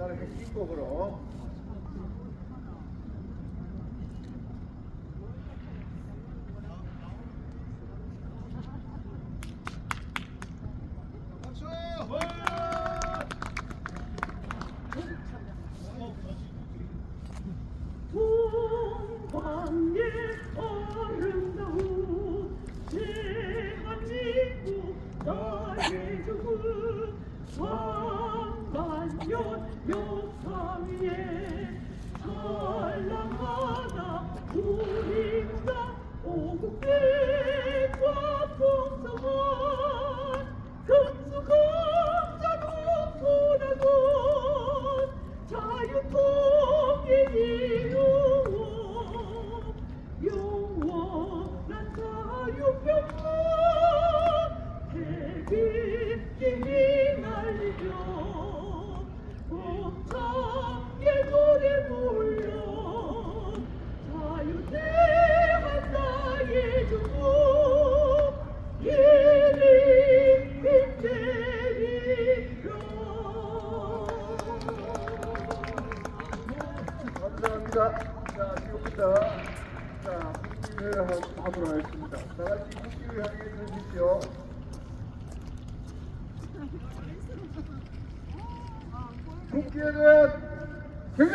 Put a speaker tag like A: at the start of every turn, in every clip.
A: 이렇게 뒷곡으로.
B: 동방의 아름다운 대한민국 나의 조국 천만년 역사 위에 찬란하다 우리 문화 오국빛과 풍성한 금수강자도 소나고 자유통일 이루어 영원한 자유평화 대기길이 날리며 벅차게 노래 불러 자유대한 나의 조국 이리 빗대리라.
A: 감사합니다. 자, 지금부터 자, 국기를 하도록 하겠습니다. 다 같이 국기를 향해 주십시오. 국기에 대한 경례!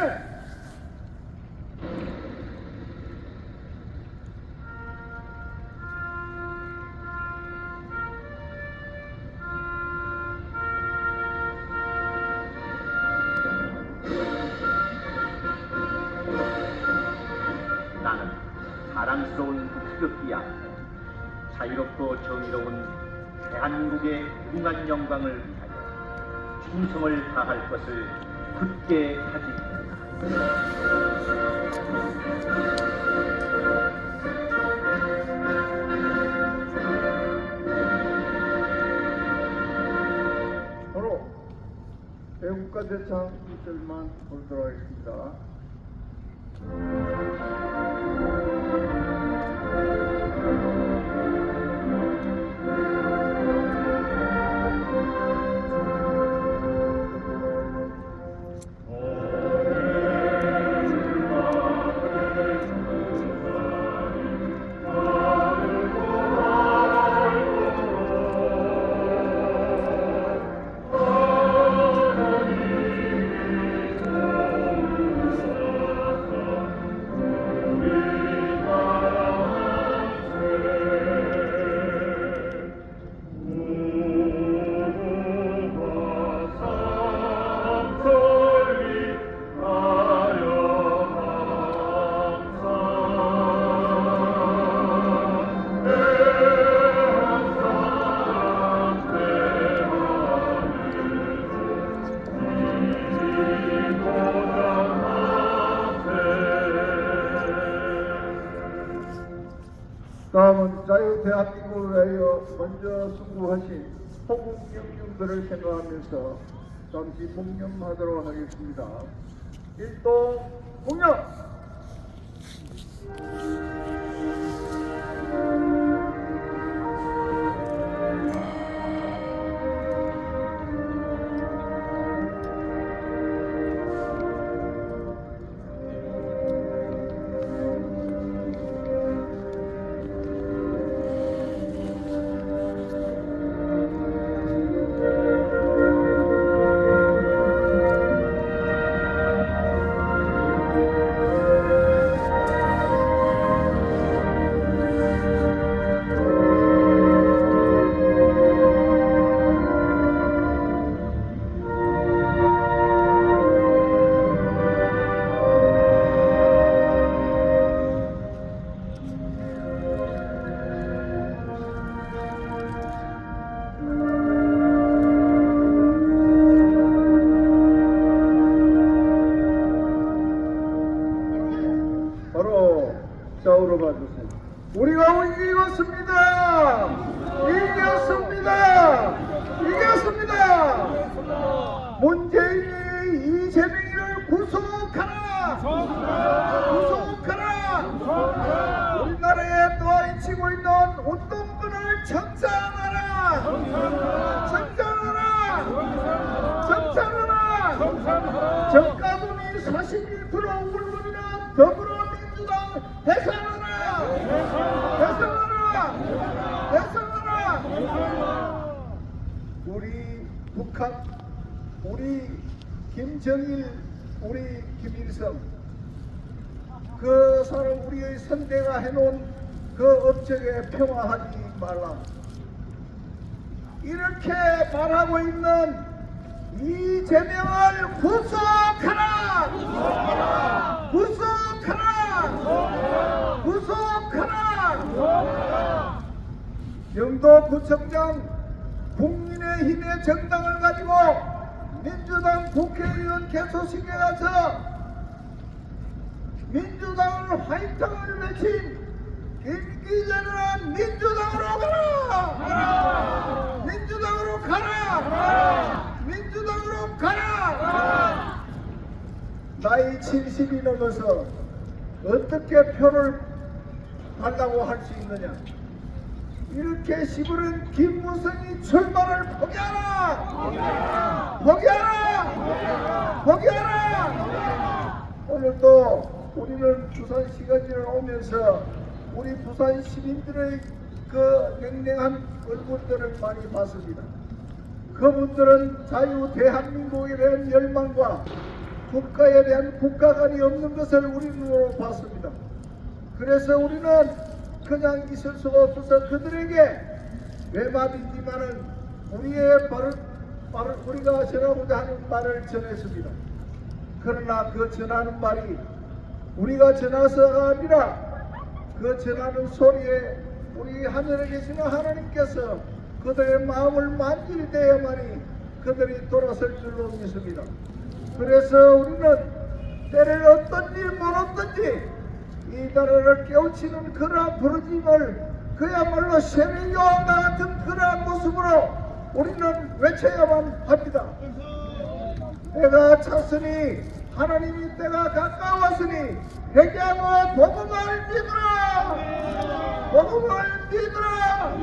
C: 나는 사랑스러운 국수격기야 자유롭고 정의로운 대한민국의 무궁한 영광을 위하여 충성을 다할 것을 굳게 다짐한다.
A: 바로 애국가대창 1절만 보도록 하겠습니다. 다음은 자유대한민국을 위하여 먼저 수고하신 호국 영웅들을 생각하면서 잠시 묵념하도록 하겠습니다. 일동 묵념! 좌우로 봐주세요. 우리가 이겼습니다. 이겼습니다. 이겼습니다. 문재인이 이재명이를 구속하라. 구속하라. 우리나라에 또아치고 있는 운동권을 청산하라. 청산하라. 청산하라. 정가돈이 41% 울분이나 더불어민주당 해산하라! 해산하라! 해산하라! 우리 북한, 우리 김정일, 우리 김일성, 그 사람 우리의 선대가 해놓은 그 업적에 평화하지 말라. 이렇게 말하고 있는 이재명을 구속하라! 구속하라! 구속하라! 영도구청장 국민의힘의 정당을 가지고 민주당 국회의원 개소식에 가서 민주당을 화이팅을 외친 김기재는 민주당으로 가라! 민주당으로 가라! 민주당으로 가라! 나이 70이 넘어서 어떻게 표를 달라고 할 수 있느냐? 이렇게 시부른 김무성이 출마를 포기하라! 포기하라! 포기하라! 오늘도 우리는 부산 시가지를 오면서 우리 부산 시민들의 그 냉랭한 얼굴들을 많이 봤습니다. 그분들은 자유 대한민국에 대한 열망과 국가에 대한 국가관이 없는 것을 우리 눈으로 봤습니다. 그래서 우리는 그냥 있을 수가 없어서 그들에게 외마디지만은 우리의 우리가 전하고자 하는 말을 전했습니다. 그러나 그 전하는 말이 우리가 전해서가 아니라 그 전하는 소리에 우리 하늘에 계시는 하나님께서 그들의 마음을 만질 때야만이 그들이 돌아설 줄로 믿습니다. 그래서 우리는 때를 어떤지 모르든지 이 나라를 깨우치는 그러한 부르짐을 그야말로 세례 요한과 같은 그러한 모습으로 우리는 외쳐야만 합니다. 때가 찼으니 하나님이 때가 가까웠으니 회개하고 복음을 믿으라! 복음을 믿으라!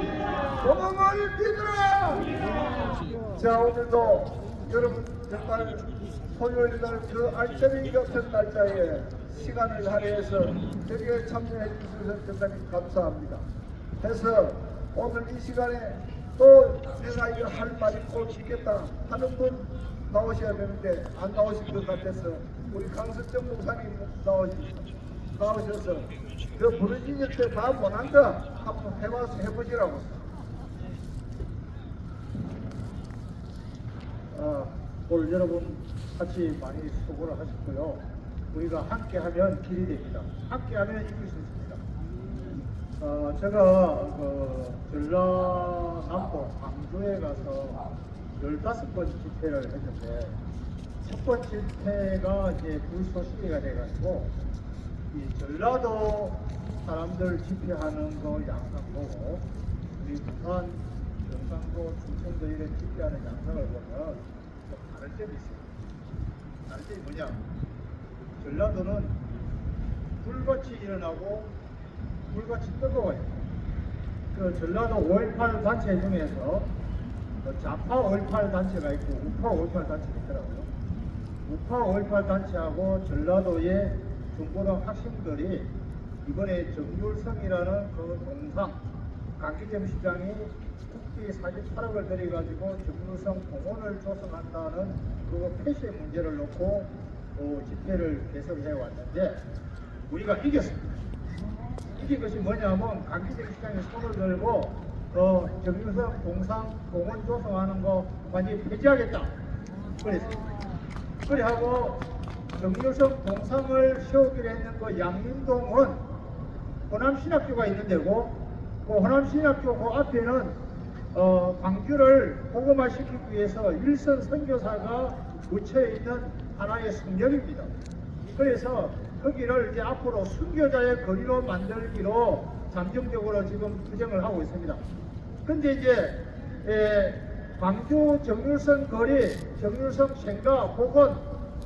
A: 복음을 믿으라! 자, 오늘도 여러분 정말 토요일날 그 알짜리 같은 날짜에 시간을 할애해서 여기에 참여해 주셔서 대단히 감사합니다. 해서 오늘 이 시간에 또 내가 이거 할 말이 꼭 있겠다 하는 분 나오셔야 되는데 안 나오실 것 같아서 우리 강석정 목사님 나오셔서 그 부르짖을 때 다 못한 거 한번 해보시라고. 오늘 여러분 같이 많이 수고를 하셨고요. 우리가 함께하면 길이 됩니다. 함께하면 이길 수 있습니다. 제가 전라남도 광주에 가서 15번 집회를 했는데 첫 번째 집회가 이제 불소식이가 돼가지고 이 전라도 사람들 집회하는 거 양상 보고 우리 부산, 경상도, 충청도 이런 집회하는 양상을 보면 좀 다른 점이 있어요. 다른 점이 뭐냐? 전라도는 불같이 일어나고 불같이 뜨거워요. 그 전라도 5.18 단체 중에서 좌파 5.18 단체가 있고 우파 5.18 단체가 있더라고요. 우파 5.18 단체하고 전라도의 중고등 학생들이 이번에 정율성이라는 그 동상 강기정 시장이 국비 48억을 들여가지고 정율성 공원을 조성한다는 그 폐쇄 문제를 놓고 집회를 계속해 왔는데 우리가 이겼습니다. 이긴 것이 뭐냐면 강기정 시장이 손을 들고 정율성 동상 공원 조성하는 거 완전히 폐지하겠다 그랬습니다. 그래 하고 정율성 동상을 세우기로 했는 그 양림동은 호남신학교가 있는 데고 그 호남신학교 그 앞에는 광주를 복음화시키기 위해서 일선 선교사가 묻혀 있는 하나의 성전입니다. 그래서 거기를 이제 앞으로 순교자의 거리로 만들기로 잠정적으로 지금 규정을 하고 있습니다. 근데 이제 광주 정율성 거리, 정율성 생가 혹은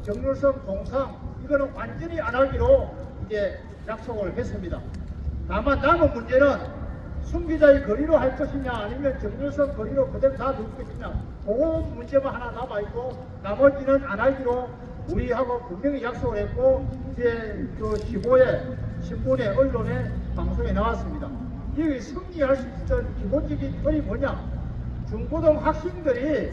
A: 정율성 동상 이거는 완전히 안 하기로 이제 약속을 했습니다. 다만 남은 문제는 순교자의 거리로 할 것이냐 아니면 정율성 거리로 그대로 다 둘 것이냐 그 문제만 하나 남아있고 나머지는 안 하기로 우리하고 분명히 약속을 했고 이제 그 15회 신문에 언론에 방송에 나왔습니다. 이게 승리할 수 있는 기본적인 틀이 뭐냐? 중고등 학생들이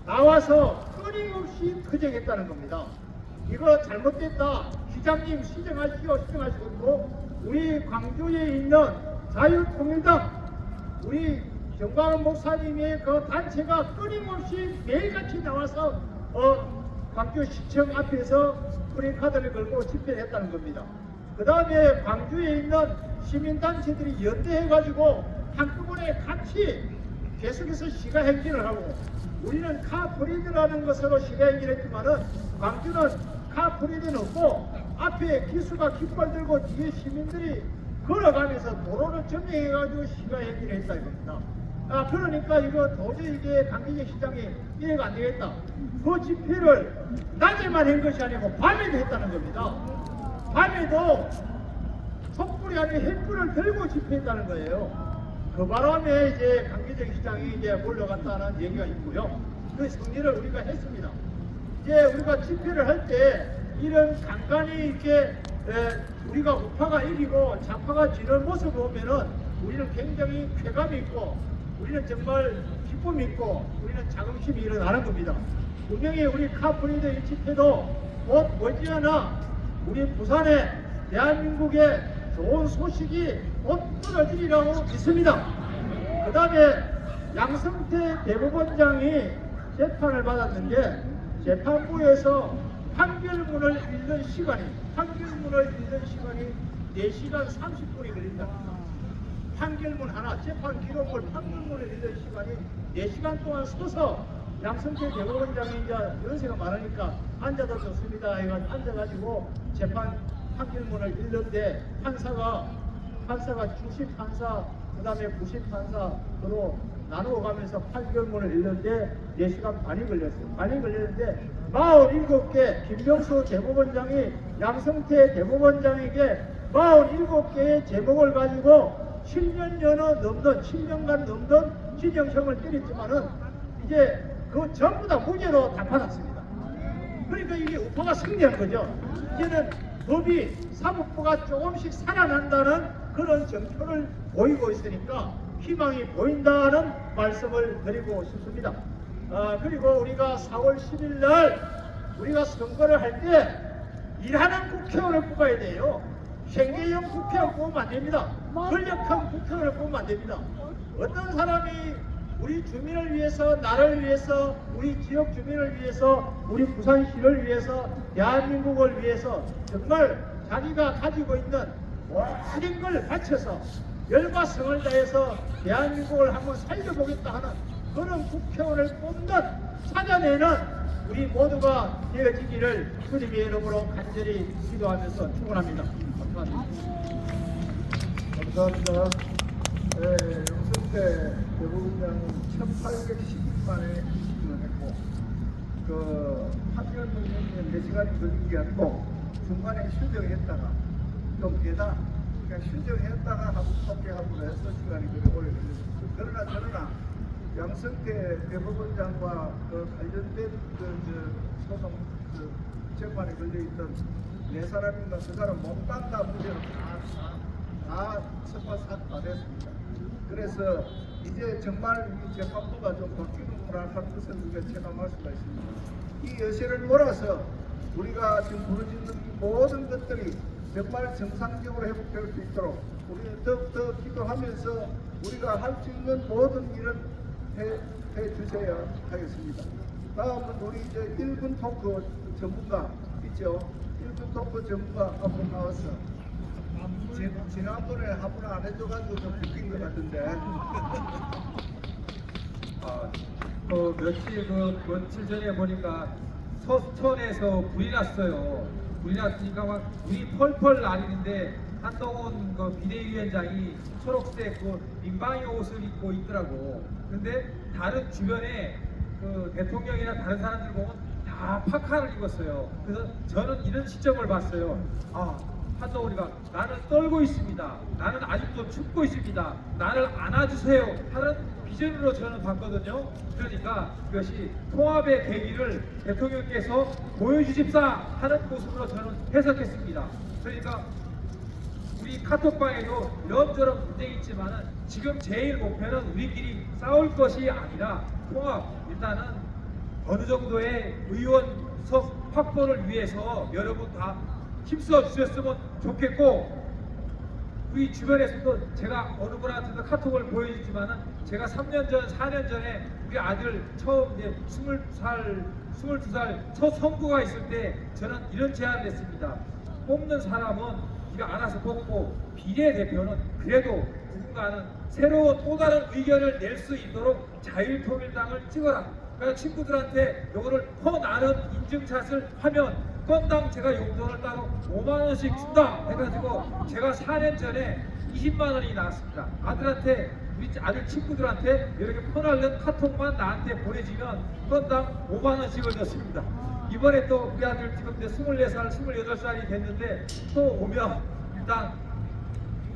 A: 나와서 끊임없이 투쟁했다는 겁니다. 이거 잘못됐다. 시장님 시정하시고 우리 광주에 있는 자유통일당 우리 정광훈 목사님의 그 단체가 끊임없이 매일같이 나와서 광주시청 앞에서 프레카드를 걸고 집회를 했다는 겁니다. 그 다음에 광주에 있는 시민단체들이 연대해가지고 한꺼번에 같이 계속해서 시가행진을 하고 우리는 카프리드라는 것으로 시가행진을 했지만은 광주는 카프리드는 없고 앞에 기수가 깃발 들고 뒤에 시민들이 걸어가면서 도로를 점령해가지고 시가행진을 했다 이겁니다. 그러니까 이거 도저히 이게 강기재 시장이 이해가 안 되겠다. 그 집회를 낮에만 한 것이 아니고 밤에도 했다는 겁니다. 밤에도 촛불이 아니고 횃불을 들고 집회했다는 거예요. 그 바람에 이제 강기재 시장이 이제 몰려갔다는 얘기가 있고요. 그 승리를 우리가 했습니다. 이제 우리가 집회를 할 때 이런 간간히 이렇게 우리가 우파가 이기고 좌파가 지는 모습을 보면은 우리는 굉장히 쾌감이 있고 우리는 정말 기쁨이 있고 우리는 자긍심이 일어나는 겁니다. 분명히 우리 카프리드 이 집회도 곧 머지않아 우리 부산에 대한민국의 좋은 소식이 곧 떨어지리라고 믿습니다. 그 다음에 양성태 대법원장이 재판을 받았는데 재판부에서 판결문을 읽는 시간이 4시간 30분이 걸린다. 판결문 하나, 재판 기록물 판결문을 읽는 시간이 4시간 동안 서서 양성태 대법원장이 이제 연세가 많으니까 앉아도 좋습니다. 해가지고 앉아가지고 재판 판결문을 읽는데 판사가 주심 판사, 그 다음에 부심 판사로 나누어 가면서 판결문을 읽는데 4시간 반이 걸렸어요. 반이 걸렸는데 47개 김명수 대법원장이 양성태 대법원장에게 47개의 제목을 가지고 7년간 넘는 진형형을 때렸지만은 이제 그 전부 다 무죄로 다 받았습니다. 그러니까 이게 우파가 승리한 거죠. 이제는 법이 사법부가 조금씩 살아난다는 그런 정표를 보이고 있으니까 희망이 보인다는 말씀을 드리고 싶습니다. 그리고 우리가 4월 10일 날 우리가 선거를 할 때 일하는 국회의원을 뽑아야 돼요. 생계형 국회의원 뽑으면 안 됩니다. 권력형 국회의원을 뽑으면 안 됩니다. 어떤 사람이 우리 주민을 위해서, 나를 위해서, 우리 지역 주민을 위해서, 우리 부산시를 위해서, 대한민국을 위해서 정말 자기가 가지고 있는 모든 걸 바쳐서 열과 성을 다해서 대한민국을 한번 살려보겠다 하는 그런 국회의원을 뽑는 찾아내는 우리 모두가 되어지기를 주님의 이름으로 간절히 기도하면서 축원합니다. 감사합니다.
D: 감사합니다. 영성태 대법원장은 1810만에 입증을 했고 그 판결문에 4시간이 걸린 게 아니고 중간에 휴정했다가 좀 되다 그러니까 휴정했다가 합격하고 해서 시간이 그리 오래 걸렸습니다. 그러나 양성태 대법원장과 그 관련된 소송 재판에 걸려있던 4사람인가 그 사람 몸땅 다 무죄로 다 석방사고 다 됐습니다. 그래서 이제 정말 이 재판부가 좀 바뀌는구나 하는 것을 우리가 체감할 수가 있습니다. 이 여세를 몰아서 우리가 지금 부르짖는 이 모든 것들이 정말 정상적으로 회복될 수 있도록 우리는 더 기도하면서 우리가 할 수 있는 모든 일을 해 주셔야 하겠습니다. 다음은 우리 이제 1분 토크 전문가 있죠. 1분 토크 전문가 한분 나와서 지난번에 한 번 안 해줘가지고 좀 웃긴 것 같은데.
E: 며칠 전에 보니까 서천에서 불이 났어요. 불이 났으니까 막 불이 펄펄 나리는데 한동훈 그 비대위원장이 초록색 그 민방위 옷을 입고 있더라고. 근데 다른 주변에 그 대통령이나 다른 사람들 보면 다 파카를 입었어요. 그래서 저는 이런 시점을 봤어요. 한동훈이가 나는 떨고 있습니다. 나는 아직도 춥고 있습니다. 나를 안아주세요. 하는 비전으로 저는 봤거든요. 그러니까 이것이 통합의 계기를 대통령께서 보여주십사 하는 모습으로 저는 해석했습니다. 그러니까 우리 카톡방에도 이런저런 분쟁이 있지만은 지금 제일 목표는 우리끼리 싸울 것이 아니라 통합. 일단은 어느 정도의 의원석 확보를 위해서 여러분 다 힘써 주셨으면 좋겠고, 우리 주변에서도 제가 어느 분한테도 카톡을 보여주지만은 제가 3년 전, 4년 전에 우리 아들 처음 이제 20살, 22살 첫 선거가 있을 때 저는 이런 제안을 했습니다. 뽑는 사람은 우리가 알아서 뽑고 비례대표는 그래도 누군가는 새로운 또 다른 의견을 낼 수 있도록 자유통일당을 찍어라. 그러니까 친구들한테 요거를 퍼나는 인증샷을 하면 건당 제가 용돈을 따로 5만 원씩 준다 해가지고 제가 4년 전에 20만 원이 나왔습니다. 아들한테, 우리 아들 친구들한테 이렇게 퍼날른 카톡만 나한테 보내주면 건당 5만 원씩을 줬습니다. 이번에 또 우리 아들 지금 이제 24살, 28살이 됐는데 또 오면 일단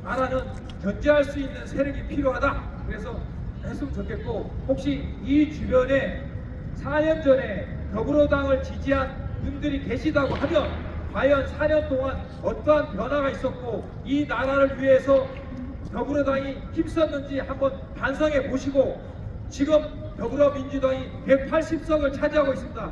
E: 나라는 견제할 수 있는 세력이 필요하다. 그래서 했으면 좋겠고, 혹시 이 주변에 4년 전에 더불어당을 지지한 분들이 계시다고 하면 과연 4년 동안 어떠한 변화가 있었고 이 나라를 위해서 더불어당이 힘썼는지 한번 반성해 보시고, 지금 더불어민주당이 180석을 차지하고 있습니다.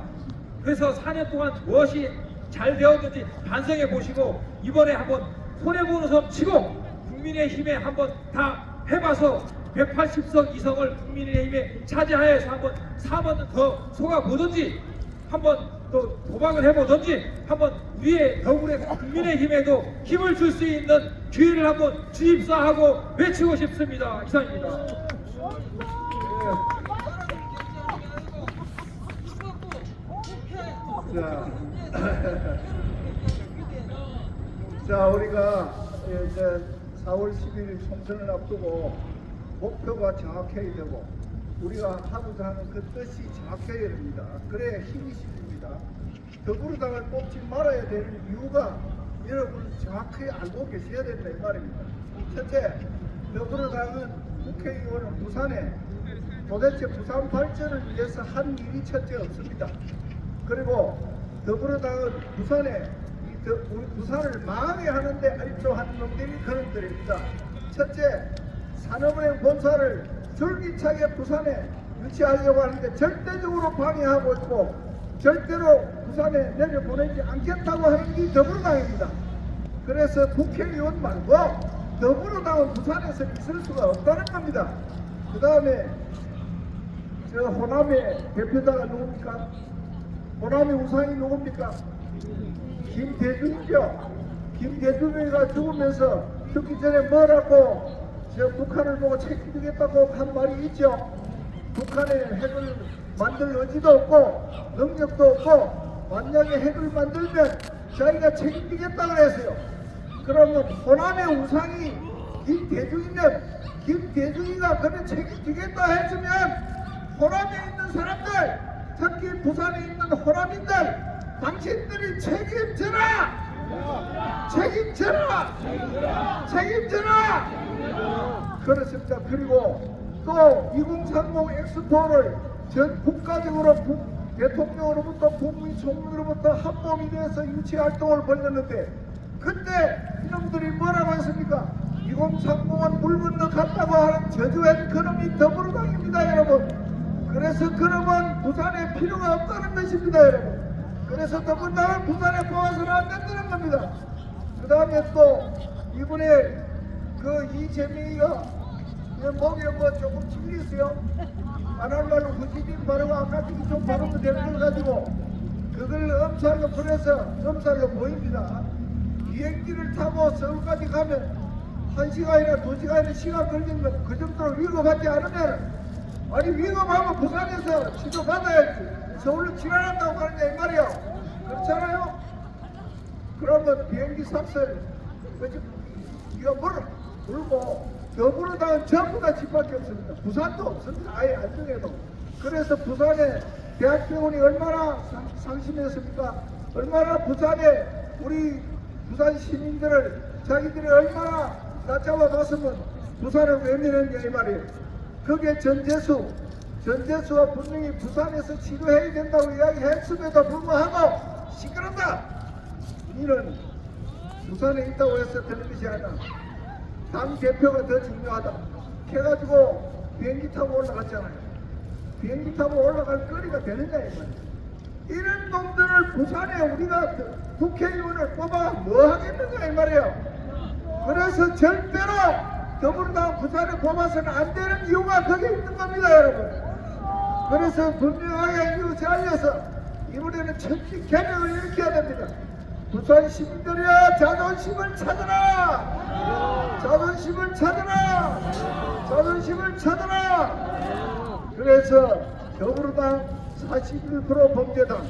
E: 그래서 4년 동안 무엇이 잘 되었는지 반성해 보시고 이번에 한번 손해보는 섬 치고 국민의힘에 한번 다 해봐서 180석 이상을 국민의힘에 차지하여서 한번 4번 더 속아보든지 한번 또 도박을 해보든지 한번 위에 더불어 국민의힘에도 힘을 줄 수 있는 기회를 한번 주입사하고 외치고 싶습니다. 이상입니다.
D: 자, 우리가 이제 4월 10일 총선을 앞두고 목표가 정확해야 되고 우리가 하고자 하는 그 뜻이 정확해야 됩니다. 그래야 힘이 실립니다. 더불어당을 뽑지 말아야 되는 이유가 여러분 정확히 알고 계셔야 된다 이 말입니다. 첫째, 더불어당은 국회의원은 부산에 도대체 부산 발전을 위해서 한 일이 첫째 없습니다. 그리고 더불어당은 부산에 우리 부산을 망하게 하는데 알조한 놈들이 그놈들입니다. 첫째, 산업은행 본사를 줄기차게 부산에 유치하려고 하는데 절대적으로 방해하고 있고 절대로 부산에 내려보내지 않겠다고 하는 게 더불어당입니다. 그래서 국회의원 말고 더불어당은 부산에서 있을 수가 없다는 겁니다. 그 다음에 저 호남의 대표자가 누굽니까? 호남의 우상이 누굽니까? 김대중이죠. 김대중이가 죽으면서 죽기 전에 뭐라고 저 북한을 보고 책임지겠다고 한 말이 있죠. 북한에 핵을 만들 의지도 없고 능력도 없고 만약에 핵을 만들면 자기가 책임지겠다고 했어요. 그러면 호남의 우상이 김대중이면 김대중이가 그런 책임지겠다 했으면 호남에 있는 사람들, 특히 부산에 있는 호남인들 당신들이 책임져라! 책임져라! 책임져라! 그렇습니다. 그리고 또 2030 엑스포를 전 국가적으로 대통령으로부터 국무총리로부터 합법이 돼서 유치 활동을 벌였는데 그때 이놈들이 뭐라고 했습니까? 2030은 물 건너 갔다고 하는 저주한 그놈이 더불어당입니다, 여러분. 그래서 그놈은 부산에 필요가 없다는 것입니다, 여러분. 그래서 더불어당은 부산에 뽑아서는 안 된다는 겁니다. 그 다음에 또 이번에 그 이재명이가 목에 뭐 조금 찔렸어요. 안 할 말로 후지빈 바르고 아까지기 좀 바르면 되는 걸 가지고 그걸 엄살로 그래서 엄살로 보입니다. 비행기를 타고 서울까지 가면 1시간이나 2시간의 시간 걸리면 그 정도로 위급하지 않으면 아니 위급하면 부산에서 치료받아야지 서울로 지나간다고 하는데 이 말이야. 그렇잖아요? 그러면 비행기 삭설 이거 물고 더불어당은 전부 다 집밖에 없습니다. 부산도 없습니다. 아예 안중에도. 그래서 부산에 대학병원이 얼마나 상심했습니까? 얼마나 부산에 우리 부산 시민들을 자기들이 얼마나 낮잡아 놨으면 부산을 외면했냐 이 말이에요. 그게 전재수가 분명히 부산에서 치료해야 된다고 이야기했음에도 불구하고 시끄럽다. 이는 부산에 있다고 해서 되는 것이 아니라 당 대표가 더 중요하다. 해가지고 비행기 타고 올라갔잖아요. 비행기 타고 올라갈 거리가 되느냐 이 말이에요. 이런 놈들을 부산에 우리가 국회의원을 뽑아 뭐 하겠느냐 이 말이에요. 그래서 절대로 더불어당 부산에 뽑아서는 안 되는 이유가 거기에 있는 겁니다 여러분. 그래서 분명하게 이웃에 알려서 이번에는 천지 개명을 일으켜야 됩니다. 부산 시민들이여 자존심을 찾아라. 자존심을 찾아라. 자존심을 찾아라. 그래서 더불어당 41% 범죄당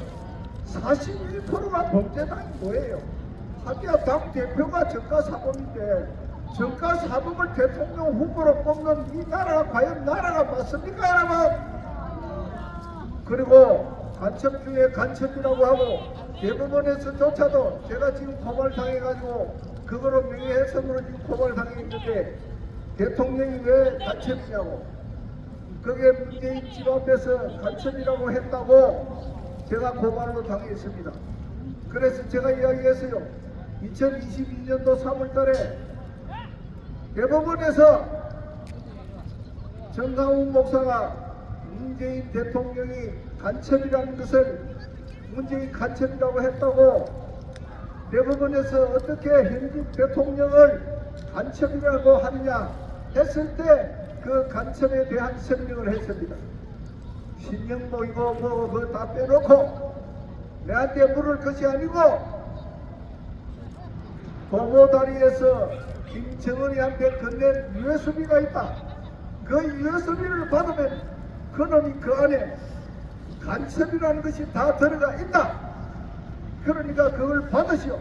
D: 41%가 범죄당이 뭐예요? 하기야 당 대표가 정가사범인데 정가사범을 대통령 후보로 뽑는 이 나라가 과연 나라가 맞습니까 여러분? 그리고 간첩 중에 간첩이라고 하고 대법원에서조차도 제가 지금 고발당해가지고 그거로 명예훼손으로 지금 고발당해 있는데 대통령이 왜 간첩이냐고 그게 문재인 집 앞에서 간첩이라고 했다고 제가 고발로 당했습니다. 그래서 제가 이야기했어요. 2022년도 3월달에 대법원에서 정강훈 목사가 문재인 대통령이 간첩이라는 것을 문재인 간첩이라고 했다고 대법원에서 어떻게 현직 대통령을 간첩이라고 하느냐 했을 때 그 간첩에 대한 설명을 했습니다. 신령 모이고 뭐 그거 다 빼놓고 내한테 물을 것이 아니고 도보다리에서 김정은이한테 건넨 USB가 있다. 그 USB를 받으면 그놈이 그 안에 간첩이라는 것이 다 들어가 있다. 그러니까 그걸 받으시오.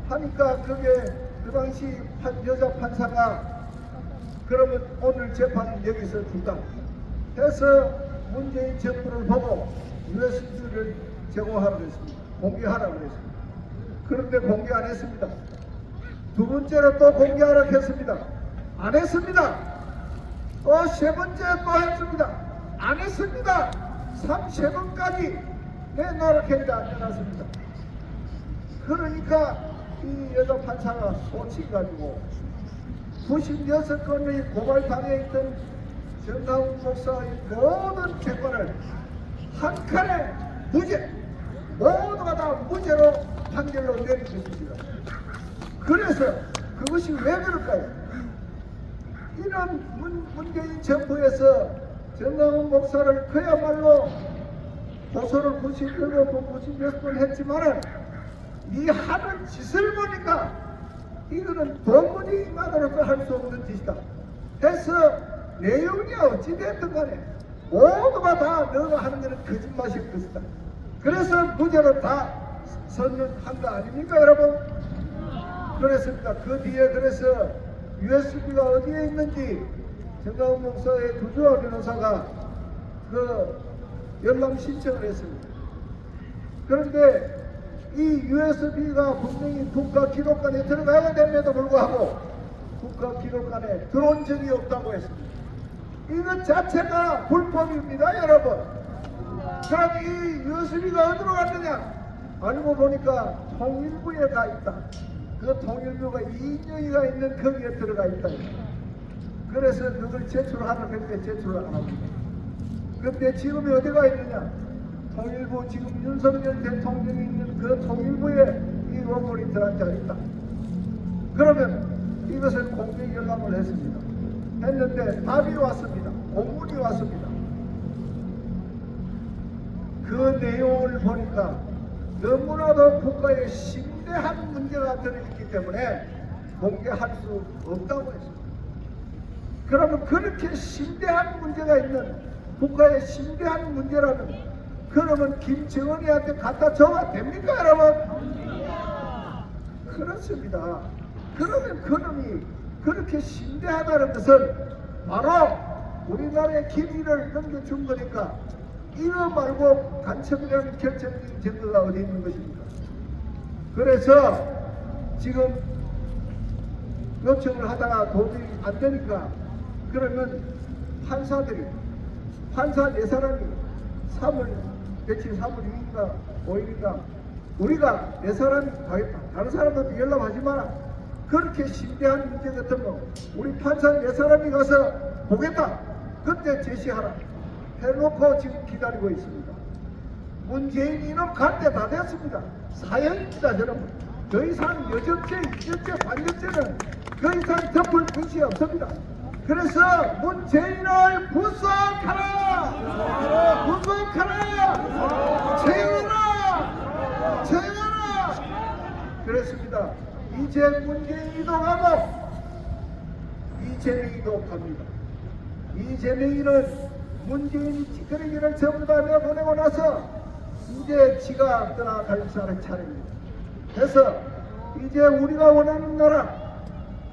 D: 하니까 그게 그 당시 여자 판사가 그러면 오늘 재판은 여기서 준다 해서 문재인 정부를 보고 USB를 제공하라고 했습니다. 공개하라고 했습니다. 그런데 공개 안 했습니다. 두 번째로 또 공개하라고 했습니다. 안 했습니다. 또 세 번째 또 했습니다. 안 했습니다. 3번까지 내놓으라고 했는데 안 내놨습니다. 그러니까 이 여자 판사가 소치가지고 96건의 고발당해 있던 정강훈 목사의 모든 재판을 한 칸에 무죄, 모두가 다 무죄로 판결로 내린 것입니다. 그래서 그것이 왜 그럴까요? 이런 문재인 정부에서 정강훈 목사를 그야말로 고소를 97번, 96번 했지만은 이 하는 짓을 보니까 이거는 도무지 인간으로서 할 수 없는 짓이다 해서 내용이 어찌됐든 간에 모두가 다 너가 하는 것은 거짓말일 것이다. 그래서 무죄로 다 선언한 거 아닙니까 여러분? 그랬습니다. 그 뒤에 그래서 USB가 어디에 있는지 정강훈 목사의 구주아 변호사가 그 열람 신청을 했습니다. 그런데 이 USB가 분명히 국가기록관에 들어가야 됨에도 불구하고 국가기록관에 들어온 적이 없다고 했습니다. 이것 자체가 불법입니다 여러분. 그럼 이 USB가 어디로 갔느냐? 알고 보니까 통일부에 가 있다. 그 통일부가 이인영이가 있는 거기에 들어가 있다. 그래서 그걸 제출하라고 했는데 제출을 안 합니다. 그런데 지금이 어디가 있느냐? 통일부 지금 윤석열 대통령이 있는 그 통일부에 이 원본이 들어앉아 있다. 그러면 이것을 공개 열람을 했습니다. 했는데 답이 왔습니다. 공문이 왔습니다. 그 내용을 보니까 너무나도 국가에 심대한 문제가 들어있기 때문에 공개할 수 없다고 했습니다. 그러면 그렇게 심대한 문제가 있는 국가에 심대한 문제라면 그러면 김정은이한테 갖다 줘야 됩니까 여러분? 그렇습니다. 그러면 그놈이 그렇게 심대하다는 것은 바로 우리나라의 기밀을 넘겨준 거니까 이거 말고 간첩이라는 결정적인 증거가 어디 있는 것입니까? 그래서 지금 요청을 하다가 도저히 안 되니까 그러면 판사 네 사람이 3월 며칠 3월 2일인가 5일인가 우리가 네 사람이 가겠다. 다른 사람들도 연락하지 마라. 그렇게 심대한 문제 같은 거 우리 판사 네 사람이 가서 보겠다. 그때 제시하라. 해놓고 지금 기다리고 있습니다. 문재인이는 갈 때 다 됐습니다. 사형입니다, 여러분. 더 이상 여전죄, 이전죄, 반전죄는 더 이상 덮을 것이 없습니다. 그래서 문재인을 구속하라! 구속하라! 채용하라! 채용하라! 그랬습니다. 이제 문재인이도 가고 이재명이도 갑니다. 이재명이는 문재인이 찌끄레기를 전부 다 내보내고 나서 이제 지가 떠나갈 차례입니다. 그래서 이제 우리가 원하는 나라,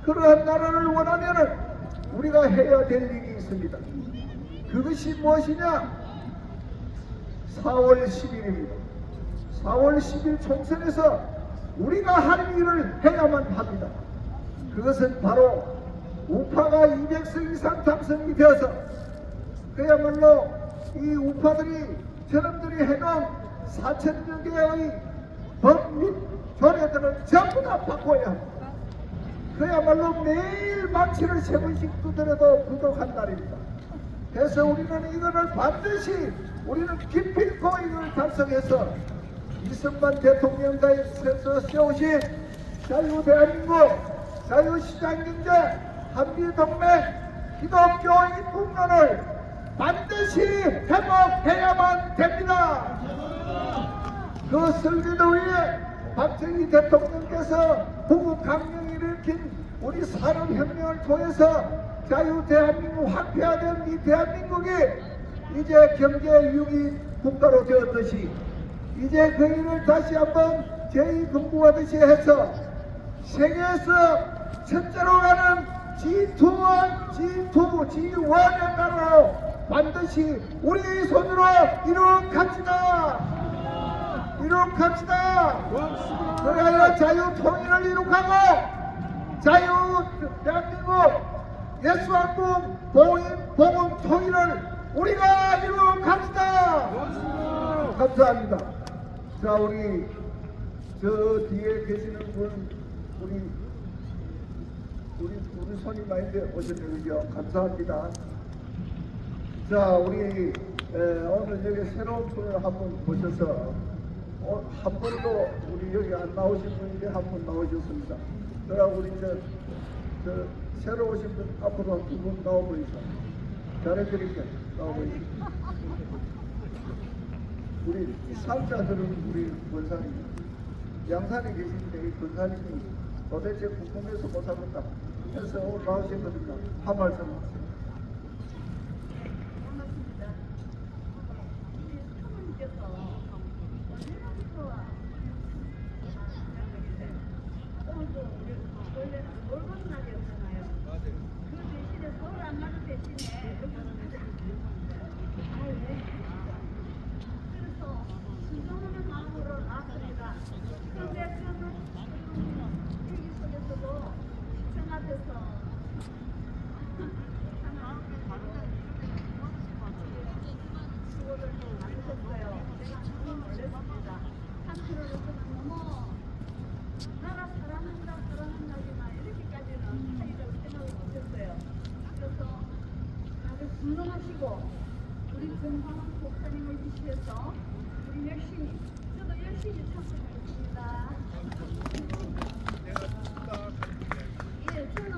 D: 그러한 나라를 원하면은 우리가 해야 될 일이 있습니다. 그것이 무엇이냐? 4월 10일입니다. 4월 10일 총선에서 우리가 할 일을 해야만 합니다. 그것은 바로 우파가 200석 이상 당선이 되어서 그야말로 이 우파들이 저놈들이 해놓은 4,000여 개의 법 및 조례들을 전부 다 바꿔야 합니다. 그야말로 매일 망치를 3번씩 두드려도 부족한 날입니다. 그래서 우리는 이거를 반드시 우리는 기필코 이걸 달성해서 이승만 대통령께서 세우신 자유대한민국, 자유시장경제, 한미동맹, 기독교의 국론을 반드시 회복해야만 됩니다. 그 설계도 위에 박정희 대통령께서 북북 강령을 일으킨 우리 산업혁명을 통해서 자유대한민국 확대화된 이 대한민국이 이제 경제 유기 국가로 되었듯이 이제 그 일을 다시 한번 제2금부하듯이 해서 세계에서 첫째로 가는 G1의 나라로 반드시 우리 손으로 이룩합시다. 그래야 자유 통일을 이룩하고 자유 대한민국 예수왕국 복음 통일을 우리가 이룩합시다. 감사합니다. 자, 우리 저 뒤에 계시는 분 우리 손님인데 오셨는데요. 감사합니다. 자, 우리 오늘 여기 새로운 분을 한 분 모셔서 한 번도 우리 여기 안 나오신 분인데 한 분 나오셨습니다. 그러고 우리 저 새로 오신 분 앞으로 두 분 나오보이죠. 잘해드릴게요. 나오보이죠. 우리 이 삼자들은 우리 권사님 양산에 계시는데 이 권사님이 도대체 궁금해서 못 하겠다 해서 오늘 나오셨거든요. 한 말씀 하세요.
B: 훌륭하시고 우리 정광훈 목사님을 위시해서 우리 열심히 저도 열심히 참석하겠습니다. 예, 저는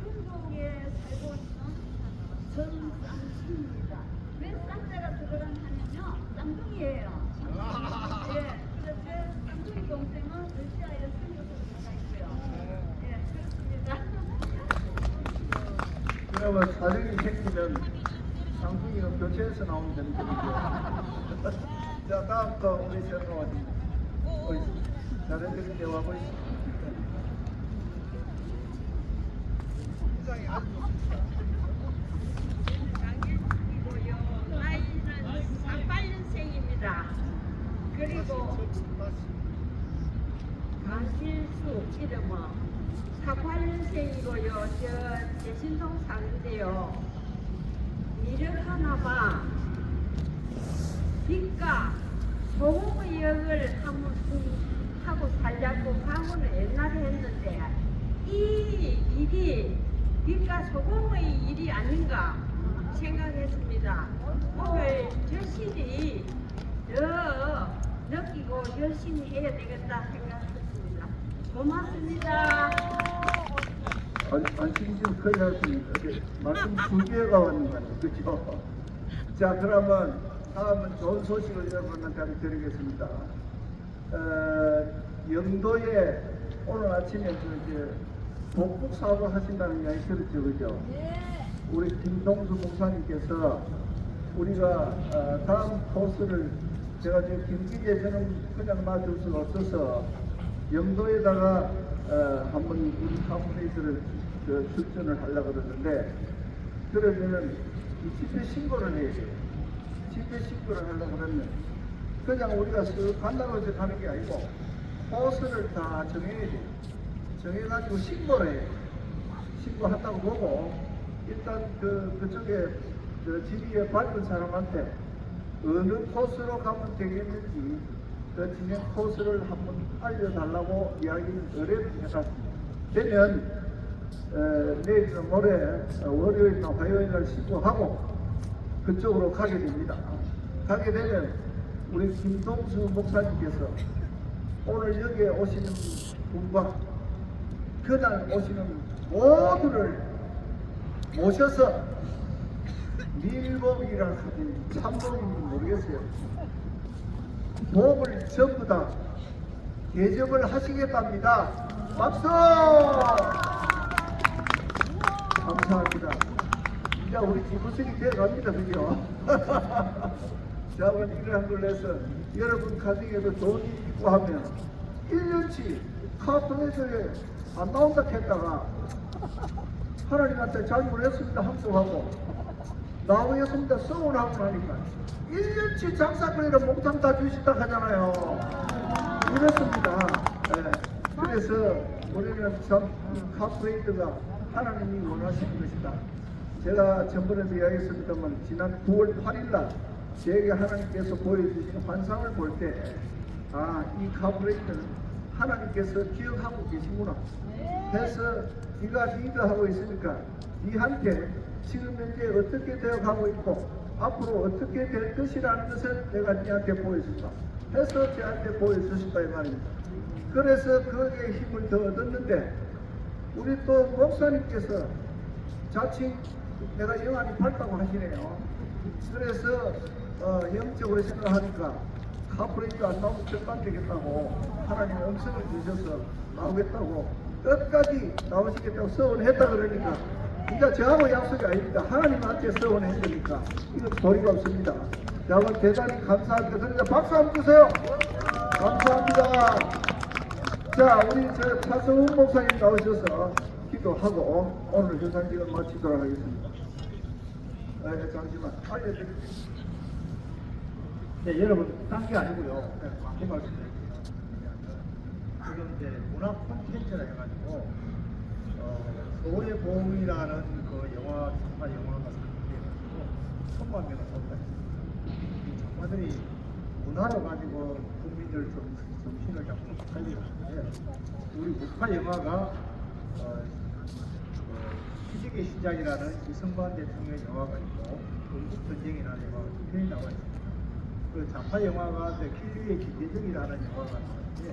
B: 중국에 살고 있는 전쌍순입니다. 왜 쌍자가 들어가냐면요, 쌍둥이에요. 예, 그래서 제 쌍둥이 동생은 러시아에 생겨서 나가 있고요. 예, 그렇습니다.
D: 그러면 사정이 생기면 상중이가 교체해서 나오면 되는 거죠. 자, 다음 거 우리 전화 왔습니다. 잘해드린 대화 보시죠.
B: 나이는 38년생입니다. 그리고 강길수 이름은 48년생이고요. 저 대신동 사는데요. 일을 하나 봐. 빛과 소금의 역을 하고 살자고 강원을 옛날에 했는데 이 일이 빛과 소금의 일이 아닌가 생각했습니다. 오늘 절실히 더 느끼고 열심히 해야 되겠다 생각했습니다. 고맙습니다.
D: 안심이 좀 큰일 났습니다. 말씀 두 개가 왔는 거예요. 그죠? 자, 그러면 다음은 좋은 소식을 여러분한테 드리겠습니다. 영도에 오늘 아침에 이제 복북 사업을 하신다는 이야기 들었죠, 그죠? 우리 김동수 목사님께서 우리가 다음 코스를 제가 지금 김기재 저는 그냥 놔둘 수가 없어서 영도에다가 한번 우리 카프레이트를 출전을 하려고 그러는데 그러면은 이 집회 신고를 해야 돼요. 집회 신고를 하려고 그러면 그냥 우리가 쓱 간다고 해서 가는 게 아니고 코스를 다 정해야 돼요. 정해가지고 신고를 해요. 신고한다고 보고 일단 그쪽에 지리에 밟은 사람한테 어느 코스로 가면 되겠는지 그 진행 코스를 한번 알려달라고 이야기를 의뢰를 해놨습니다. 되면 내일이나 모레 월요일이나 화요일날 신고하고 그쪽으로 가게 됩니다. 가게 되면 우리 김동수 목사님께서 오늘 여기에 오시는 분과 그날 오시는 모두를 모셔서 밀복이라 하든지 참복인지 모르겠어요. 복을 전부 다 대접을 하시겠답니다. 박수! 감사합니다. 이제 우리 지부석이 되어갑니다. 그죠? 자, 오늘 일을 한 걸로 해서 여러분 가정에도 좋은 일이 있고 하면 1년치 카톡에서에 안 나온다 했다가 하나님한테 잘못했습니다 함성하고 나오겠습니다 서운하고 나니까 1년치 장사거리를 몽땅 다 주신다 하잖아요. 이렇습니다. 네. 그래서 우리는 참 카프레이드가 하나님이 원하시는 것이다. 제가 전번에도 이야기했습니다만 지난 9월 8일날 제게 하나님께서 보여주신 환상을 볼 때 이 카프레이드는 하나님께서 기억하고 계시구나 해서 네가 리드하고 있으니까 네한테 지금 현재 어떻게 되어가고 있고 앞으로 어떻게 될 것이라는 것을 내가 네한테 보여준다 해서 제한테 보여주신다 이 말입니다. 그래서 거기에 힘을 더 얻었는데 우리 또 목사님께서 자칭 내가 영안이 밝다고 하시네요. 그래서 영적으로 생각하니까 카프레이트 안 나오면 절반 되겠다고 하나님 음성을 주셔서 나오겠다고 끝까지 나오시겠다고 서원했다 그러니까 그러니까 저하고 약속이 아닙니다. 하나님한테 서원했으니까 이건 도리가 없습니다. 여러분 대단히 감사합니다. 그러니까 박수 한번 주세요. 감사합니다. 자, 우리 저 차성훈 목사님 나오셔서 기도하고 오늘 현상직을 마치도록 하겠습니다. 잠시만 알려드릴게요.
A: 네, 여러분, 딴 게 아니고요. 그 말씀드릴게요. 지금 이제 문화 콘텐츠라 해가지고, 서울의 봄이라는 그 영화, 작가 영화가 상영돼가지고, 1000만 명을 넘었다. 이 작가들이 문화로 가지고 국민들 정신을 잡고 살리고 있는데, 우리 북한 영화가, 희직의 시작이라는 이승만 대통령 영화가 있고, 건국전쟁이라는 영화가 두 편이 나와 있습니다. 그 좌파 영화가 킬리의 김대중이라는 영화가 나왔는데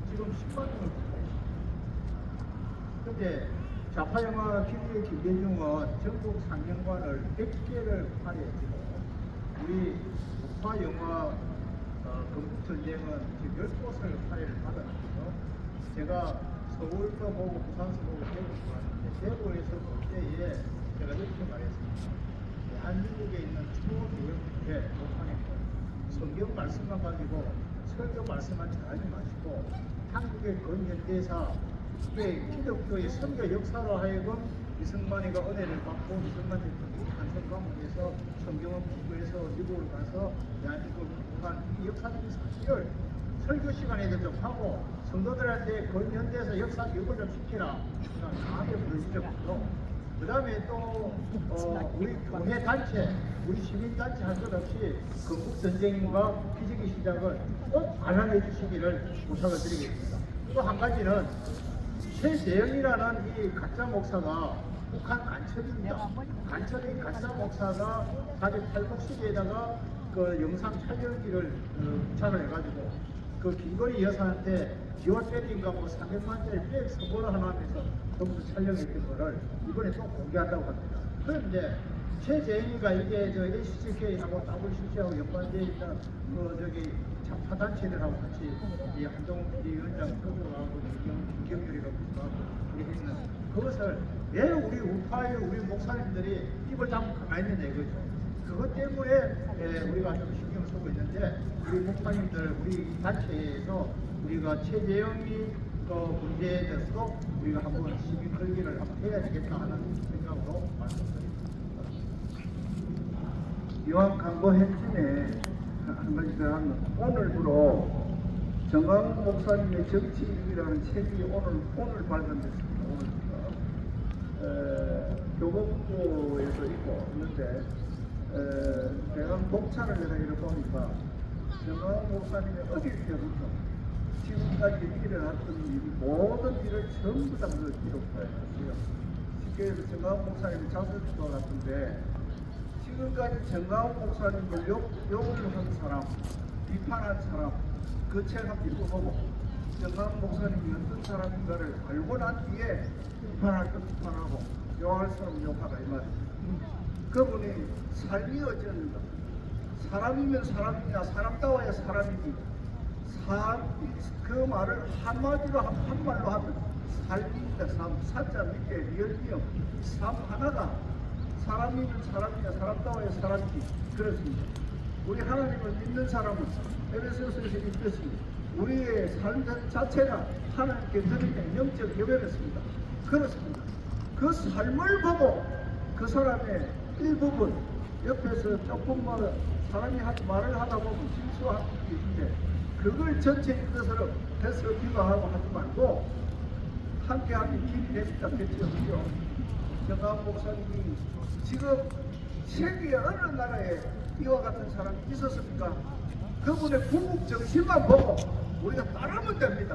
A: 지금 10만 명을 찍고 있습니다. 근데 좌파 영화 킬리의 김대중은 전국 상영관을 100개를 할애했고 우리 북파 영화 건국전쟁은 지금 10곳을 할애를 받았거든요. 제가 서울도 보고 부산도 보고 대구도 갔는데 대구에서 볼 때에 제가 이렇게 말했습니다. 대한민국에 있는 초교육회 북한에 성경 말씀만 가지고 설교 말씀만 잘하지 마시고 한국의 근현대사 기독교의 선교 역사로 하여금 이승만이가 은혜를 받고 이승만 대통령이 한성 감옥에서 성경을 공부해서 미국을 가서 대한민국을 공부한 이 역사적인 사실을 설교 시간에도 좀 하고 성도들한테 근현대사 역사 교육을 좀 시키라. 강하게 부르시더군요. 그 다음에 또 우리 교회 단체, 우리 시민 단체 할 것 없이 건국 전쟁과 피지기 시작을 꼭 알아내 주시기를 부탁을 드리겠습니다. 또 한 가지는 최재영이라는 이 가짜 목사가 북한 간첩입니다. 간첩인 가짜 목사가 자기 탈북 시기에다가 그 영상 촬영기를 부착을 해가지고 그 길거리 여사한테 기와 때린가 뭐 300만짜리 백 선고를 하나 하면서 전부 촬영했던 거를 이번에 또 공개한다고 합니다. 그런데 최재현이가 이게 저 HCK하고 WCC하고 연관되어 있는 그 저기 자파단체들하고 같이 이 한동훈 비대위원장 교수하고 김경률이라고 하고 우리 했는 그것을 왜 우리 우파의 우리 목사님들이 입을 다물고 가만히 있느냐 이거죠. 그것 때문에 우리가 좀 신경 쓰고 있는데 우리 목사님들 우리 단체에서 우리가 최재형이 그 문제에 대해서 우리가 한번 시비 걸기를 한번 해야 되겠다 하는 생각으로 말씀드립니다.
D: 이왕 광고 핵심에 한 가지 더 하면 오늘부로 정광훈 목사님의 정치인이라는 책이 오늘 발간됐습니다. 교보문고에서 있는데 제가 목차를 내가 이렇게 보니까 정광훈 목사님의 어릴 때부터 지금까지 일어났던 모든 일을 전부 다 기록했어요. 쉽게 해서 정광훈 목사님의 자서전과 같은데 지금까지 정광훈 목사님을 욕을 한 사람, 비판한 사람, 그 책 한번 읽어보고 정광훈 목사님이 어떤 사람인가를 알고 난 뒤에 비판할 것 비판하고 욕할 사람 욕하라 이 말이에요. 그분이 삶이 어쩌는가? 사람이면 사람이냐 사람다워야 사람이지. 그 말을 한마디로 한 말로 하면 삶입니다. 삶 사자 밑에 리얼미어 삶 하나가 사람이면 사람이냐 사람다워야 사람이지. 그렇습니다. 우리 하나님을 믿는 사람은 에베소서에서 읽듯이 우리의 삶 자체가 하나님께 드리는 영적 예배였습니다. 그렇습니다. 그 삶을 보고 그 사람의 일부분 옆에서 조금 뭐 사람이 말을 하다 보면 실수하는 게 있는데 그걸 전체인 것으로 해서 비방하고 하지 말고 함께하는 길이 됩니다. 그렇죠? 정광훈 목사님이 지금 세계 어느 나라에 이와 같은 사람이 있었습니까? 그분의 궁극 정신만 보고 우리가 따르면 됩니다.